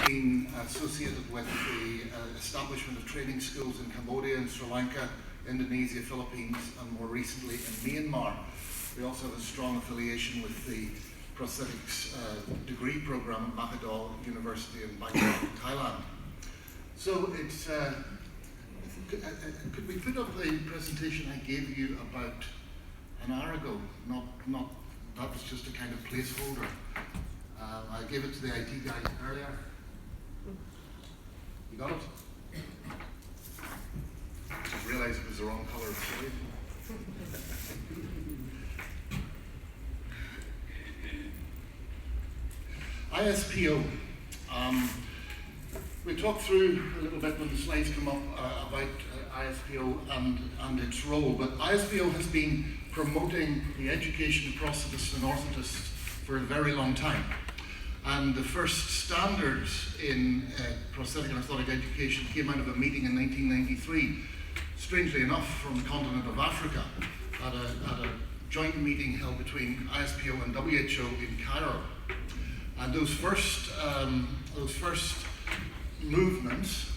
been associated with the establishment of training schools in Cambodia and Sri Lanka, Indonesia, Philippines, and more recently in Myanmar. We also have a strong affiliation with the Prosthetics degree program at Mahidol University in Bangkok, Thailand. So it's, could we put up the presentation I gave you about an hour ago? Not that was just a kind of placeholder. I gave it to the IT guy earlier. You got it? I just realized it was the wrong color. Sorry. ISPO. We talked through a little bit when the slides come up about ISPO and its role, but ISPO has been promoting the education of prosthetists and orthotists for a very long time. And the first standards in prosthetic and orthotic education came out of a meeting in 1993, strangely enough from the continent of Africa, at a joint meeting held between ISPO and WHO in Cairo. And those first movements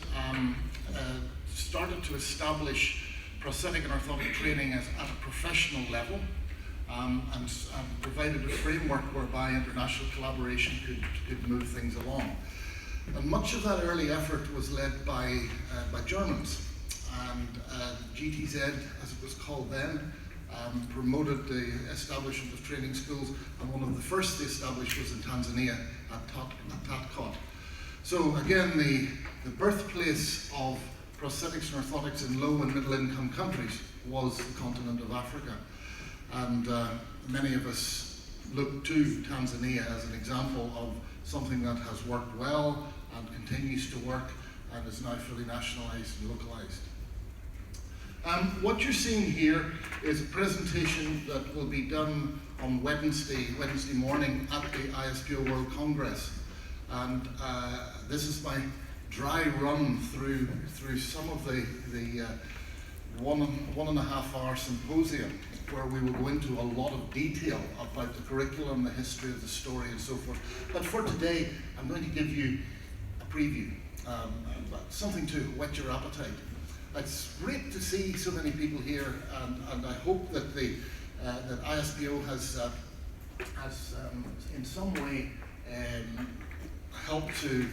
started to establish prosthetic and orthotic training at a professional level, and provided a framework whereby international collaboration could move things along. And much of that early effort was led by Germans, and GTZ, as it was called then, promoted the establishment of training schools, and one of the first they established was in Tanzania at CTICC. So again, the birthplace of prosthetics and orthotics in low and middle income countries was the continent of Africa. And many of us look to Tanzania as an example of something that has worked well and continues to work and is now fully nationalized and localized. What you're seeing here is a presentation that will be done on Wednesday morning at the ISPO World Congress. And this is my dry run through some of the 1.5 hour symposium, where we will go into a lot of detail about the curriculum, the history of the story, and so forth. But for today, I'm going to give you a preview, something to whet your appetite. It's great to see so many people here, and I hope that that ISPO has in some way helped to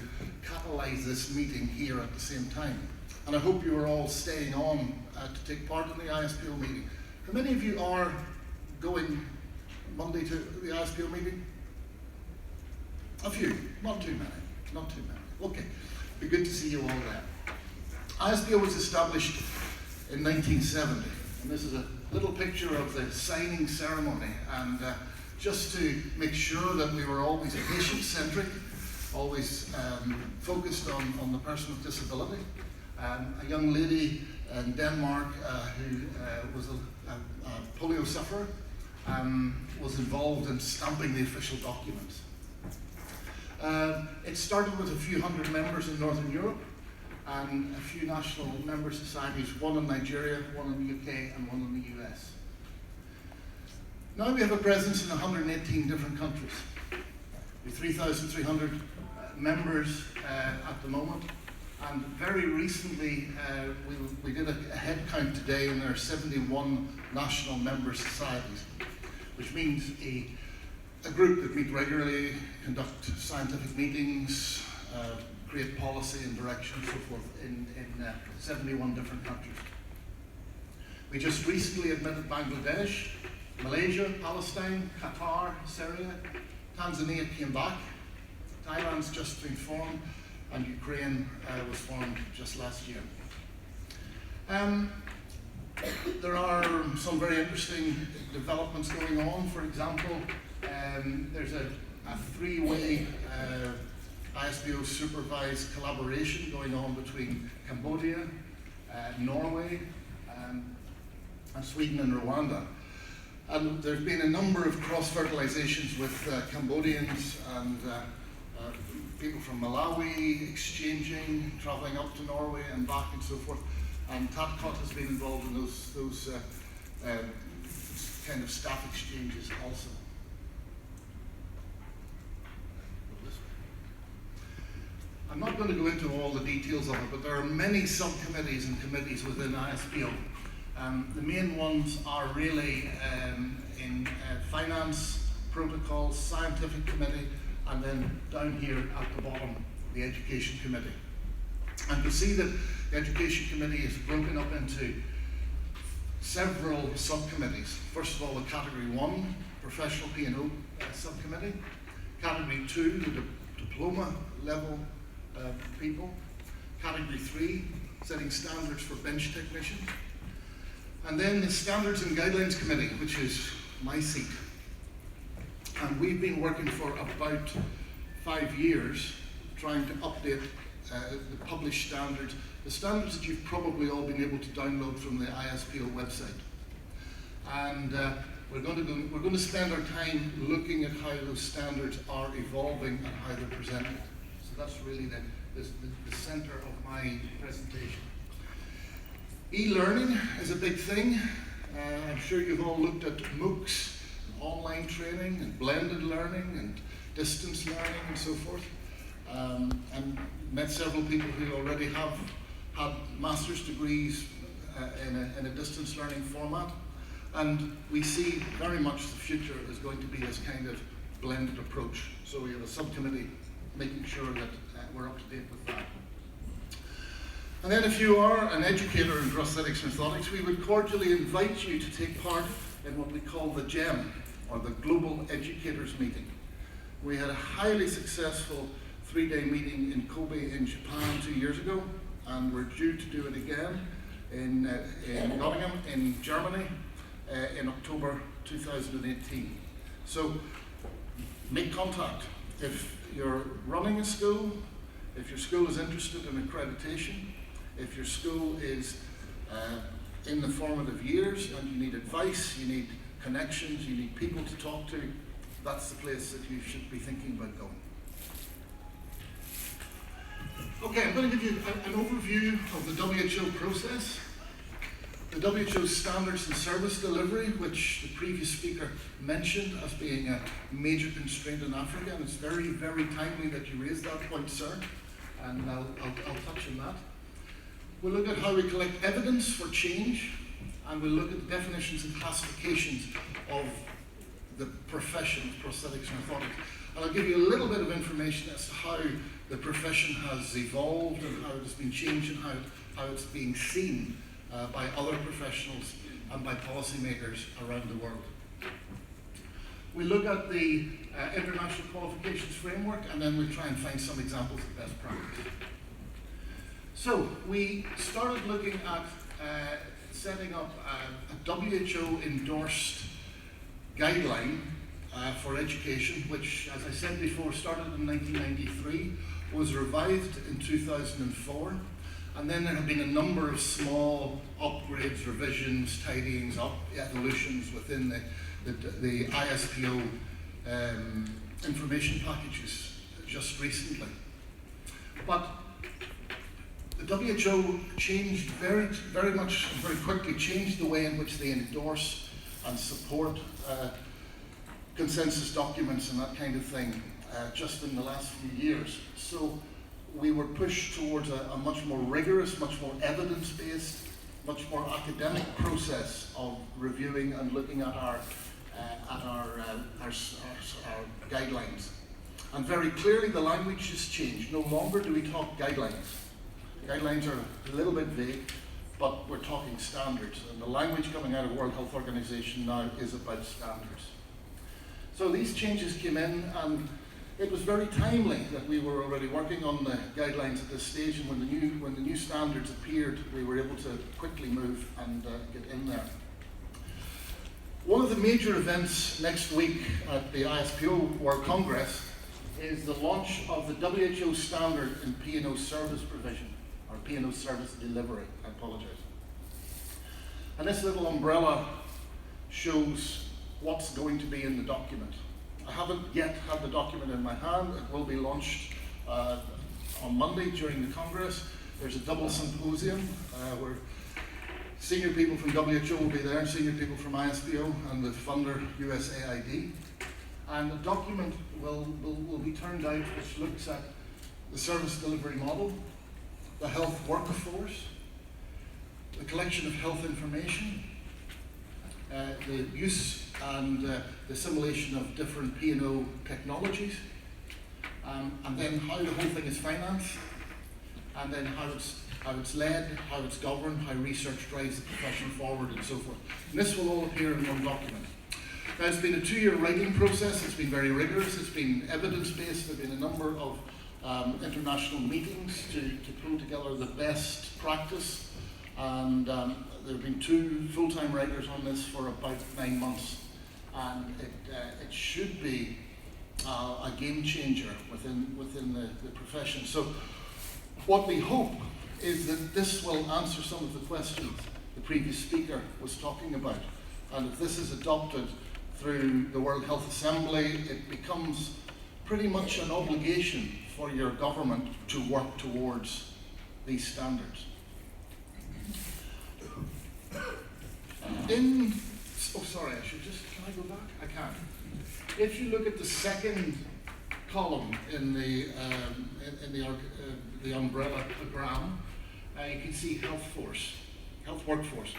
catalyze this meeting here at the same time. And I hope you are all staying on to take part in the ISPO meeting. How many of you are going Monday to the ISPO meeting? A few, not too many. Okay, be good to see you all there. ISPO was established in 1970, and this is a little picture of the signing ceremony, and just to make sure that we were always patient-centric, always focused on the person with disability. A young lady in Denmark who was a polio sufferer was involved in stamping the official documents. It started with a few hundred members in Northern Europe and a few national member societies, one in Nigeria, one in the UK, and one in the US. Now we have a presence in 118 different countries. We have 3,300 members at the moment, and very recently we did a head count today, and there are 71 national member societies, which means a group that meet regularly, conduct scientific meetings, create policy and direction, so forth, in 71 different countries. We just recently admitted Bangladesh, Malaysia, Palestine, Qatar, Syria, Tanzania came back, Thailand's just been formed, and Ukraine was formed just last year. There are some very interesting developments going on. For example, there's a three-way ISPO supervised collaboration going on between Cambodia, Norway, and Sweden and Rwanda. And there's been a number of cross-fertilizations with Cambodians and people from Malawi exchanging, traveling up to Norway and back and so forth. And CTICC has been involved in those kind of staff exchanges also. I'm not going to go into all the details of it, but there are many subcommittees and committees within ISPO. The main ones are really in finance, protocols, scientific committee, and then down here at the bottom, the education committee. And you'll see that the education committee is broken up into several subcommittees. First of all, the category 1, professional P&O subcommittee. Category 2, the diploma level people. Category 3, setting standards for bench technicians. And then the standards and guidelines committee, which is my seat. And we've been working for about 5 years trying to update the published standards, the standards that you've probably all been able to download from the ISPO website. And we're going to spend our time looking at how those standards are evolving and how they're presented. So that's really the center of my presentation. E-learning is a big thing. I'm sure you've all looked at MOOCs, online training, and blended learning, and distance learning, and so forth. And met several people who already have had master's degrees in a distance learning format. And we see very much the future is going to be this kind of blended approach. So we have a subcommittee making sure that we're up to date with that. And then if you are an educator in prosthetics and orthotics, we would cordially invite you to take part in what we call the GEM, or the Global Educators Meeting. We had a highly successful 3-day meeting in Kobe in Japan 2 years ago, and we're due to do it again in Nottingham in Germany in October 2018. So make contact. If you're running a school, if your school is interested in accreditation, if your school is in the formative years and you need advice, you need connections, you need people to talk to, that's the place that you should be thinking about going. Okay, I'm going to give you an overview of the WHO process. The WHO standards and service delivery, which the previous speaker mentioned as being a major constraint in Africa, and it's very, very timely that you raised that point, sir, and I'll touch on that. We'll look at how we collect evidence for change, and we'll look at the definitions and classifications of the profession of prosthetics and orthotics. And I'll give you a little bit of information as to how the profession has evolved and how it has been changed and how it's being seen by other professionals and by policymakers around the world. We look at the international qualifications framework, and then we'll try and find some examples of best practice. So we started looking at setting up a WHO endorsed guideline for education, which, as I said before, started in 1993, was revised in 2004, and then there have been a number of small upgrades, revisions, tidyings up, evolutions within the ISPO information packages just recently. But the WHO changed very much, very quickly, changed the way in which they endorse and support consensus documents and that kind of thing just in the last few years. So we were pushed towards a much more rigorous, much more evidence-based, much more academic process of reviewing and looking at our guidelines. And very clearly the language has changed. No longer do we talk guidelines. Guidelines are a little bit vague, but we're talking standards. And the language coming out of World Health Organization now is about standards. So these changes came in, and it was very timely that we were already working on the guidelines at this stage, and when the new standards appeared, we were able to quickly move and get in there. One of the major events next week at the ISPO World Congress is the launch of the WHO standard in P&O service provision, or P&O service delivery, I apologize. And this little umbrella shows what's going to be in the document. I haven't yet had the document in my hand. It will be launched on Monday during the Congress. There's a double symposium where senior people from WHO will be there, senior people from ISPO, and the funder USAID. And the document will be turned out which looks at the service delivery model, the health workforce, the collection of health information, the use and the assimilation of different P&O technologies, and then how the whole thing is financed, and then how it's led, how it's governed, how research drives the profession forward, and so forth. And this will all appear in one document. Now, it's been a 2-year writing process. It's been very rigorous. It's been evidence-based. There have been a number of international meetings to pull together the best practice, and there have been 2 full-time writers on this for about 9 months, and it should be a game changer within the profession. So what we hope is that this will answer some of the questions the previous speaker was talking about, and if this is adopted through the World Health Assembly, it becomes pretty much an obligation for your government to work towards these standards. Can I go back? I can. If you look at the second column in the umbrella diagram, you can see health workforce.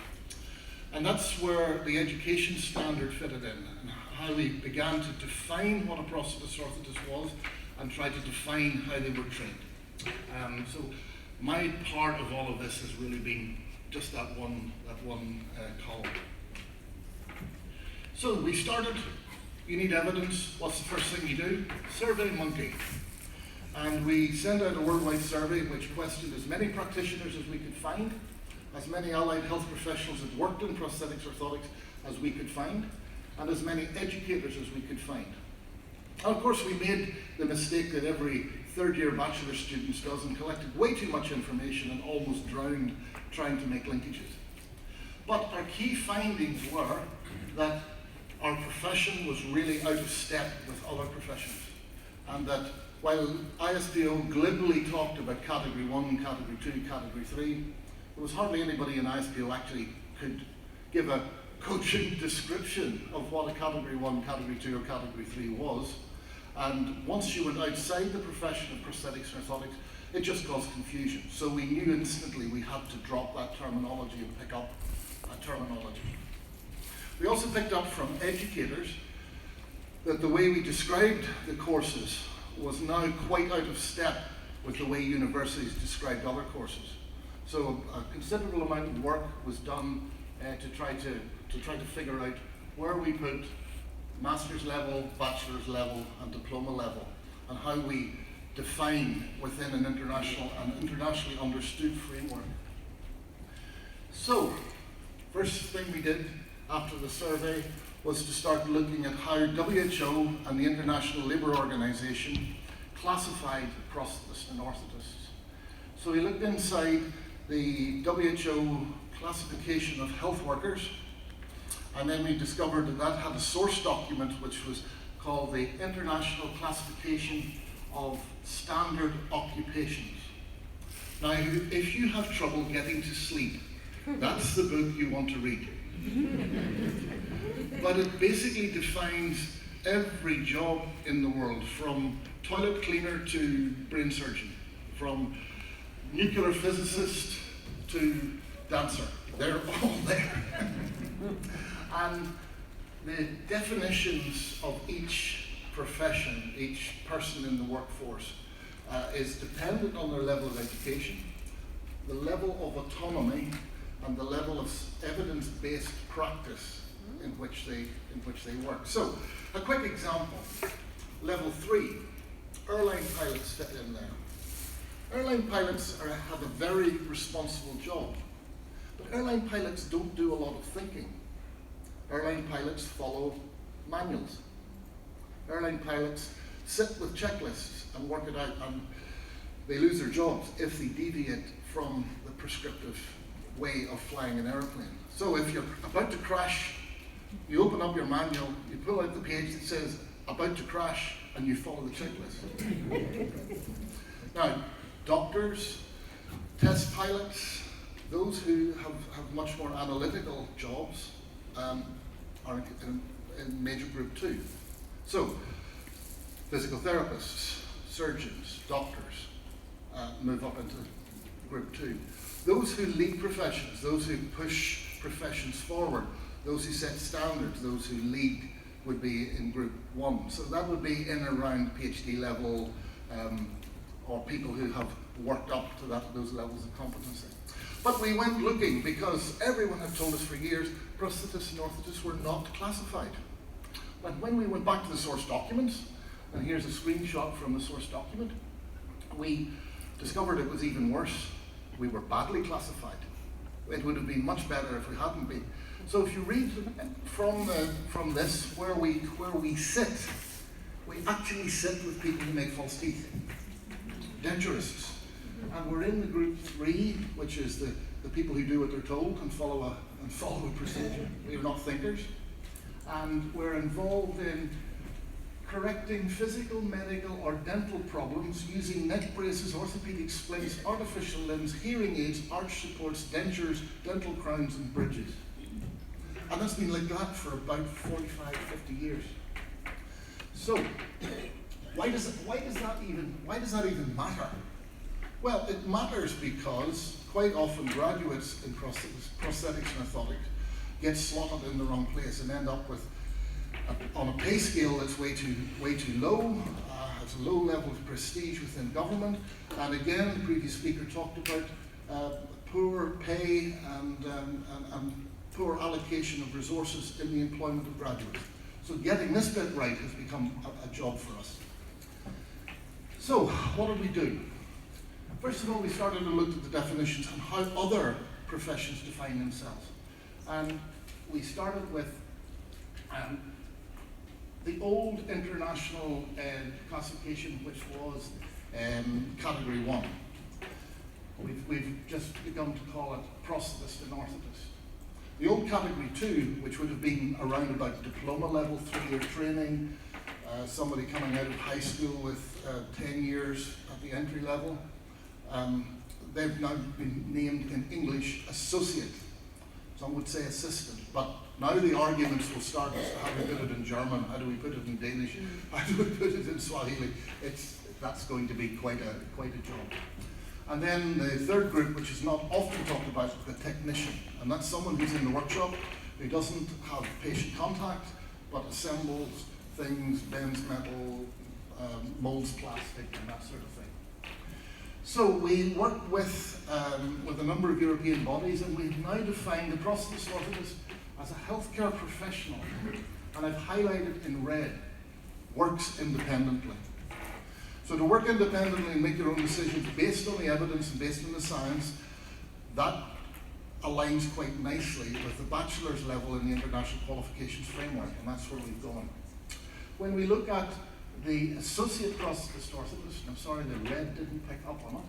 And that's where the education standard fitted in, and how we began to define what a prosthetist orthotist was and try to define how they were trained. So my part of all of this has really been just that one column. So we started, you need evidence. What's the first thing you do? Survey monkey. And we sent out a worldwide survey which questioned as many practitioners as we could find, as many allied health professionals that worked in prosthetics orthotics as we could find, and as many educators as we could find. And of course, we made the mistake that every third-year bachelor student does and collected way too much information and almost drowned trying to make linkages. But our key findings were that our profession was really out of step with other professions, and that while ISPO glibly talked about Category 1, Category 2, Category 3, there was hardly anybody in ISPO actually could give a coaching description of what a Category 1, Category 2 or Category 3 was. And once you went outside the profession of prosthetics and orthotics, it just caused confusion. So we knew instantly we had to drop that terminology and pick up a terminology. We also picked up from educators that the way we described the courses was now quite out of step with the way universities described other courses. So a considerable amount of work was done to try to figure out where we put master's level, bachelor's level, and diploma level, and how we define within an internationally understood framework. So, first thing we did after the survey was to start looking at how WHO and the International Labour Organization classified prosthetists and orthotists. So we looked inside the WHO classification of health workers, and then we discovered that that had a source document which was called the International Classification of Standard Occupations. Now, if you have trouble getting to sleep, that's the book you want to read. But it basically defines every job in the world, from toilet cleaner to brain surgeon, from nuclear physicist to dancer. They're all there. And the definitions of each profession, each person in the workforce, is dependent on their level of education, the level of autonomy, and the level of evidence-based practice in which they work. So, a quick example. Level 3, airline pilots fit in there. Airline pilots have a very responsible job, but airline pilots don't do a lot of thinking. Airline pilots follow manuals. Airline pilots sit with checklists and work it out, and they lose their jobs if they deviate from the prescriptive way of flying an airplane. So if you're about to crash, you open up your manual, you pull out the page that says about to crash, and you follow the checklist. Now, doctors, test pilots, those who have much more analytical jobs are in major group 2. So, physical therapists, surgeons, doctors, move up into group 2. Those who lead professions, those who push professions forward, those who set standards, those who lead would be in group 1. So that would be in around PhD level or people who have worked up to those levels of competency. But we went looking because everyone had told us for years prosthetists and orthotists were not classified. But when we went back to the source documents, and here's a screenshot from the source document, we discovered it was even worse. We were badly classified. It would have been much better if we hadn't been. So if you read from this, where we sit, we actually sit with people who make false teeth, denturists. And we're in the group 3, which is the people who do what they're told and follow a procedure. We are not thinkers. And we're involved in correcting physical, medical, or dental problems using neck braces, orthopedic splints, artificial limbs, hearing aids, arch supports, dentures, dental crowns, and bridges. And that's been like that for about 45, 50 years. So, why does that even matter? Well, it matters because quite often graduates in prosthetics and orthotics get slotted in the wrong place and end up with on a pay scale that's way too low, has a low level of prestige within government, and again, the previous speaker talked about poor pay and poor allocation of resources in the employment of graduates. So getting this bit right has become a job for us. So what did we do? First of all, we started to look at the definitions and how other professions define themselves. And we started with the old international classification, which was category 1. We've just begun to call it prosthetist and orthotist. The old category 2, which would have been around about diploma level, 3-year training, somebody coming out of high school with 10 years at the entry level, they've now been named in English associate. Some would say assistant, but now the arguments will start as to how do we put it in German, how do we put it in Danish, how do we put it in Swahili. That's going to be quite a job. And then the third group, which is not often talked about, is the technician. And that's someone who's in the workshop, who doesn't have patient contact, but assembles things, bends metal, molds plastic, and that sort of thing. So we work with a number of European bodies, and we've now defined the prosthetist orthotist as a healthcare professional, and I've highlighted in red, works independently. So to work independently and make your own decisions based on the evidence and based on the science, that aligns quite nicely with the bachelor's level in the International Qualifications framework, and that's where we've gone. When we look at the associate prosthetist orthotist, I'm sorry the red didn't pick up on it,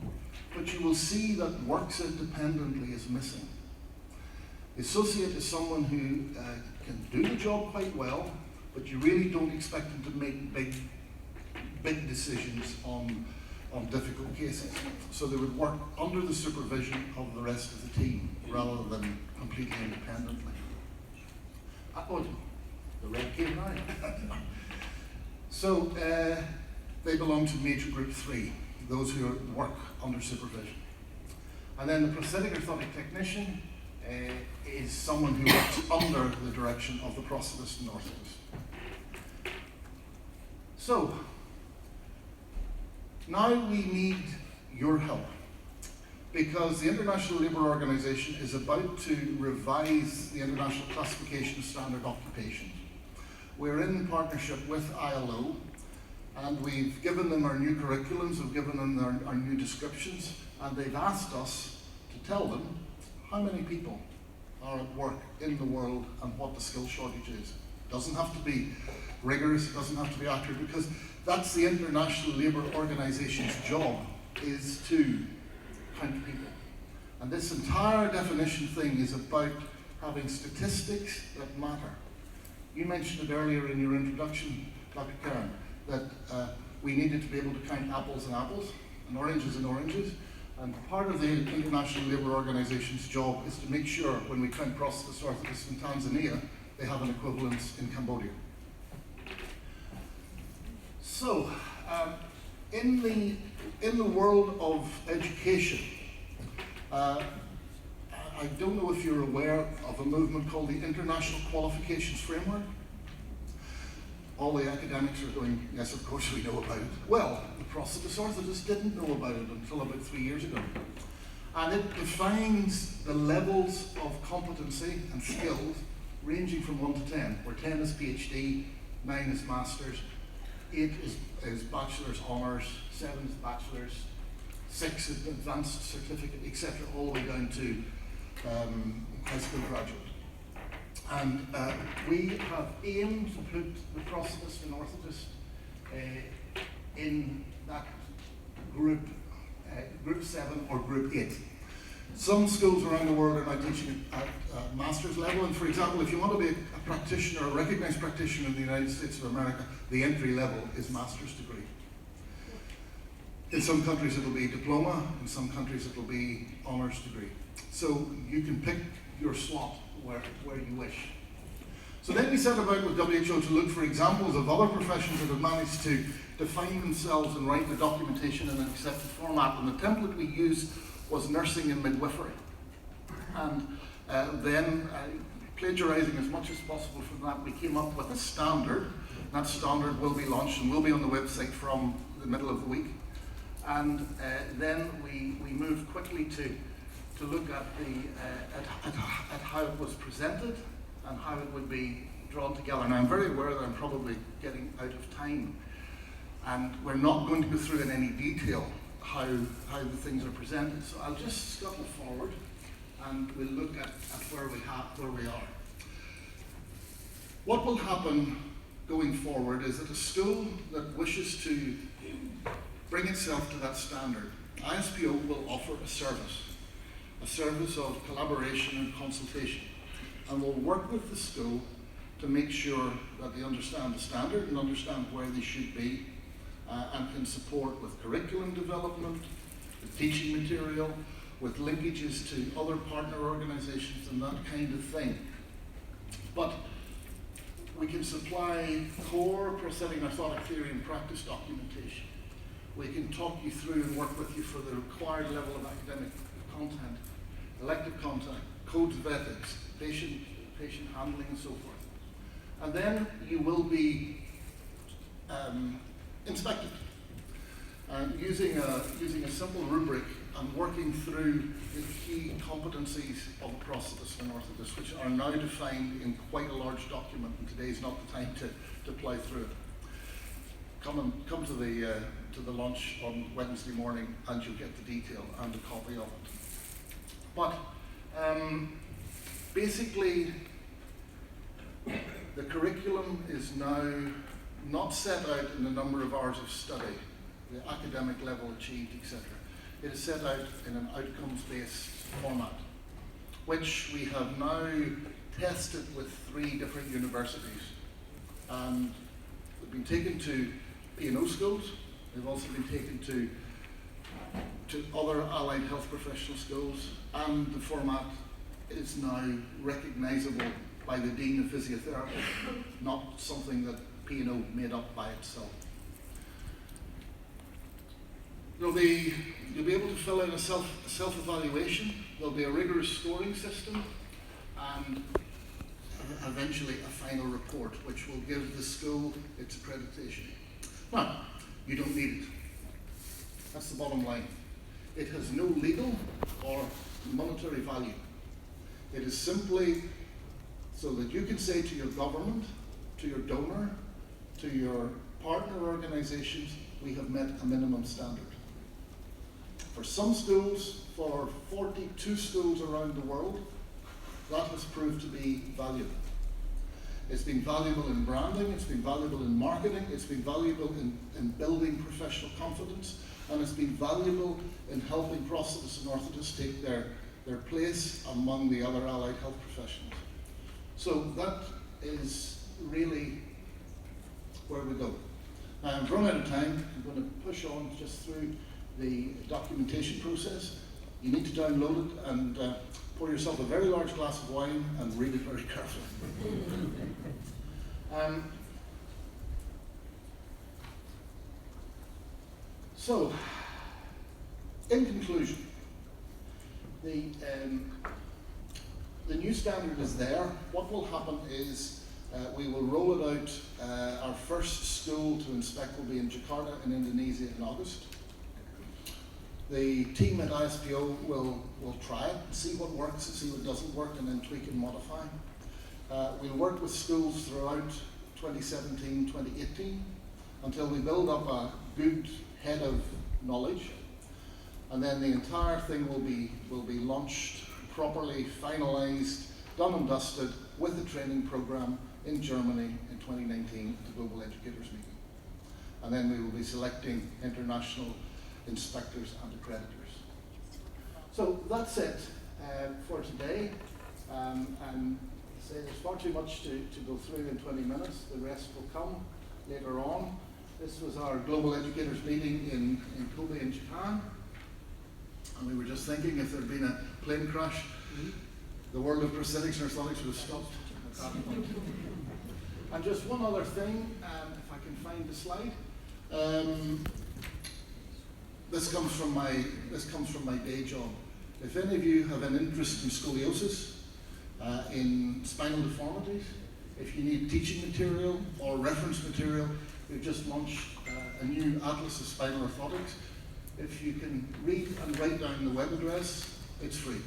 but you will see that works independently is missing. The associate is someone who can do the job quite well, but you really don't expect them to make big decisions on difficult cases. So they would work under the supervision of the rest of the team rather than completely independently. Oh, the red came now. So they belong to major group 3, those who work under supervision. And then the prosthetic orthotic technician is someone who works under the direction of the prosthetist and orthotist. So now we need your help, because the International Labour Organization is about to revise the International Classification of Standard Occupations. We're in partnership with ILO, and we've given them our new curriculums, we've given them our new descriptions, and they've asked us to tell them how many people are at work in the world and what the skill shortage is. It doesn't have to be rigorous, it doesn't have to be accurate, because that's the International Labour Organization's job, is to count people. And this entire definition thing is about having statistics that matter. You mentioned it earlier in your introduction, Dr. Karen, that we needed to be able to count apples and apples, and oranges, and part of the International Labour Organization's job is to make sure when we count prosthetists, orthotists in Tanzania, they have an equivalence in Cambodia. So, in the in the world of education, I don't know if you're aware of a movement called the International Qualifications Framework. All the academics are going, yes, of course we know about it. Well, the prosthetists, orthotists didn't know about it until about 3 years ago. And it defines the levels of competency and skills ranging from 1 to 10, where 10 is PhD, 9 is Masters, 8 is Bachelor's Honours, 7 is Bachelor's, 6 is Advanced Certificate, etc., all the way down to high school graduate. And we have aimed to put the prosthetist and orthotist in that group 7 or group 8. Some schools around the world are now teaching at master's level, and for example, if you want to be a practitioner, a recognized practitioner in the United States of America, the entry level is master's degree. In some countries it'll be diploma, in some countries it'll be honors degree. So you can pick your slot where you wish. So then we set about with WHO to look for examples of other professions that have managed to define themselves and write the documentation in an accepted format, and the template we used was nursing and midwifery. And then, plagiarizing as much as possible from that, we came up with a standard. That standard will be launched and will be on the website from the middle of the week. And then we moved quickly to look at at how it was presented and how it would be drawn together. Now I'm very aware that I'm probably getting out of time, and we're not going to go through in any detail how the things are presented. So I'll just scuttle forward and we'll look at where we are. What will happen going forward is that a school that wishes to bring itself to that standard, ISPO will offer a service of collaboration and consultation, and will work with the school to make sure that they understand the standard and understand where they should be, and can support with curriculum development, with teaching material, with linkages to other partner organizations and that kind of thing. But we can supply core prosthetic orthotic theory and practice documentation. We can talk you through and work with you for the required level of academic content, elective content, codes of ethics, patient handling and so forth. And then you will be inspected. And using a simple rubric and working through the key competencies of a prosthetist and orthotist, which are now defined in quite a large document, and today is not the time to plough through it. Come to the lunch on Wednesday morning and you'll get the detail and a copy of it. But basically, the curriculum is now not set out in the number of hours of study, the academic level achieved, etc. It is set out in an outcomes-based format, which we have now tested with 3 different universities. And they've been taken to P&O schools, they've also been taken to other allied health professional schools, and the format is now recognizable by the Dean of Physiotherapy, not something that P&O made up by itself. You'll be able to fill in a self-evaluation. There'll be a rigorous scoring system, and eventually a final report, which will give the school its accreditation. Now, you don't need it. That's the bottom line. It has no legal or monetary value. It is simply so that you can say to your government, to your donor, to your partner organizations, we have met a minimum standard. For some schools, for 42 schools around the world, that has proved to be valuable. It's been valuable in branding, it's been valuable in marketing, it's been valuable in building professional confidence, and it's been valuable in helping prosthetists and orthotists take their place among the other allied health professionals. So that is really where we go. Now, I've run out of time. I'm going to push on just through the documentation process. You need to download it and pour yourself a very large glass of wine and read it very carefully. So, in conclusion, the new standard is there. What will happen is we will roll it out. Our first school to inspect will be in Jakarta in Indonesia in August. The team at ISPO will try it, see what works, see what doesn't work, and then tweak and modify. We'll work with schools throughout 2017, 2018, until we build up a good head of knowledge, and then the entire thing will be launched properly, finalised, done and dusted with a training programme in Germany in 2019 at the Global Educators Meeting. And then we will be selecting international inspectors and accreditors. So that's it for today. And say there's far too much to go through in 20 minutes. The rest will come later on. This was our Global Educators Meeting in Kobe in Japan. And we were just thinking if there had been a plane crash, the world of prosthetics and orthotics would have stopped at that point. And just one other thing, if I can find the slide. This comes from my day job. If any of you have an interest in scoliosis, in spinal deformities, if you need teaching material or reference material, we've just launched a new Atlas of Spinal Orthotics. If you can read and write down the web address, it's free.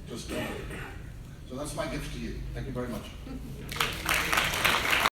Just go. So that's my gift to you. Thank you very much.